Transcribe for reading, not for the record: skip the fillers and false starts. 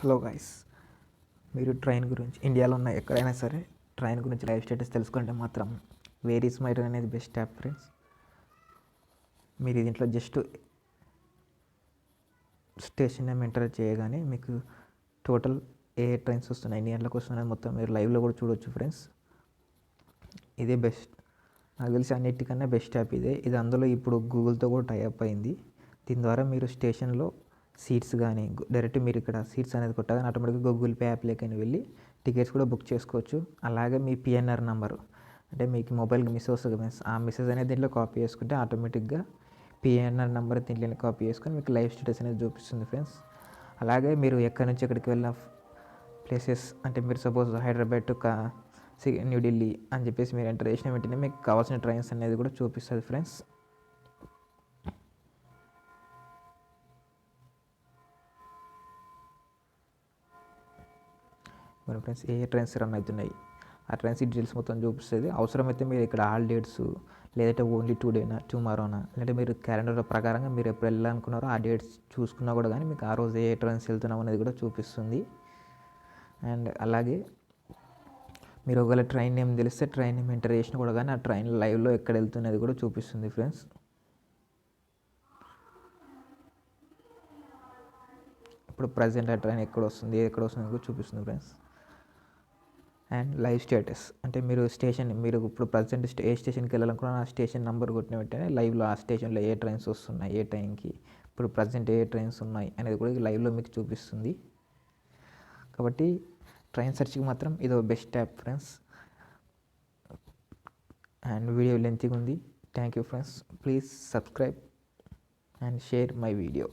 Hello guys, మీరు train గురించి ఇండియాలో ఉన్న ఎక్కడైనా సరే ట్రైన్ గురించి లైవ్ స్టేటస్ తెలుసుకుంటే మాత్రం వేర్ ఈస్ మై ట్రైన్ అనేది బెస్ట్ యాప్ ఫ్రెండ్స్. మీరు దీంట్లో జస్ట్ స్టేషన్ నేమ్ ఎంటర్ చేయగానే మీకు టోటల్ ఏ ట్రైన్స్ వస్తున్నాయి, ఎన్ని గంటలకు వస్తున్నాయి మొత్తం మీరు లైవ్లో కూడా చూడవచ్చు ఫ్రెండ్స్. ఇదే బెస్ట్, నాకు తెలిసి అన్నిటికన్నా బెస్ట్ యాప్ ఇదే. ఇది అందులో ఇప్పుడు గూగుల్తో కూడా టైఅప్ అయింది. దీని ద్వారా మీరు స్టేషన్లో సీట్స్ కానీ డైరెక్ట్ మీరు ఇక్కడ సీట్స్ అనేది కొట్టగానే ఆటోమేటిక్గా గూగుల్ పే యాప్లోకి వెళ్ళి టికెట్స్ కూడా బుక్ చేసుకోవచ్చు. అలాగే మీ పిఎన్ఆర్ నెంబరు అంటే మీకు మొబైల్కి మిస్ వస్తుంది కదా, ఆ మెసేజ్ అనేది దీంట్లో కాపీ చేసుకుంటే ఆటోమేటిక్గా పిఎన్ఆర్ నెంబర్ దీంట్లో కాపీ చేసుకొని మీకు లైవ్ స్టేటస్ అనేది చూపిస్తుంది ఫ్రెండ్స్. అలాగే మీరు ఎక్కడి నుంచి ఎక్కడికి వెళ్ళిన ప్లేసెస్ అంటే మీరు సపోజ్ హైదరాబాద్ టు న్యూఢిల్లీ అని చెప్పేసి మీరు ఎంటర్ చేసిన వెంటనే మీకు కావాల్సిన ట్రైన్స్ అనేది కూడా చూపిస్తుంది ఫ్రెండ్స్. మరి ఫ్రెండ్స్ ఏ ట్రైన్స్ రన్ అవుతున్నాయి ఆ ట్రైన్స్ డీటెయిల్స్ మొత్తం చూపిస్తుంది. అవసరమైతే మీరు ఇక్కడ ఆల్ డేట్స్ లేదంటే ఓన్లీ టుమారోనా లేదంటే మీరు క్యాలెండర్ ప్రకారంగా మీరు ఎప్పుడు వెళ్ళాలనుకున్నారో ఆ డేట్స్ చూసుకున్నా కూడా కానీ మీకు ఆ రోజు ఏ ట్రైన్స్ వెళ్తున్నాం అనేది కూడా చూపిస్తుంది. అండ్ అలాగే మీరు ఒకవేళ ట్రైన్ నేమ్ తెలిస్తే ట్రైన్ నేమ్ ఎంటర్ చేసినా కూడా కానీ ఆ ట్రైన్ లైవ్లో ఎక్కడ వెళ్తున్నది కూడా చూపిస్తుంది ఫ్రెండ్స్. ఇప్పుడు ప్రజెంట్ ఆ ట్రైన్ ఎక్కడ వస్తుంది కూడా చూపిస్తుంది ఫ్రెండ్స్. అండ్ లైవ్ స్టేటస్ అంటే మీరు ఇప్పుడు ప్రజెంట్ ఏ స్టేషన్కి వెళ్ళాలనుకున్నా ఆ స్టేషన్ నెంబర్ కొట్టిన వెంటనే లైవ్లో ఆ స్టేషన్లో ఏ ట్రైన్స్ వస్తున్నాయి, ఏ టైంకి ఇప్పుడు ప్రజెంట్ ఏ ట్రైన్స్ ఉన్నాయి అనేది కూడా లైవ్లో మీకు చూపిస్తుంది. కాబట్టి ట్రైన్ సెర్చ్కి మాత్రం ఇదో best app friends. And video లెంతీగా ఉంది. Thank you friends, please subscribe and share my video.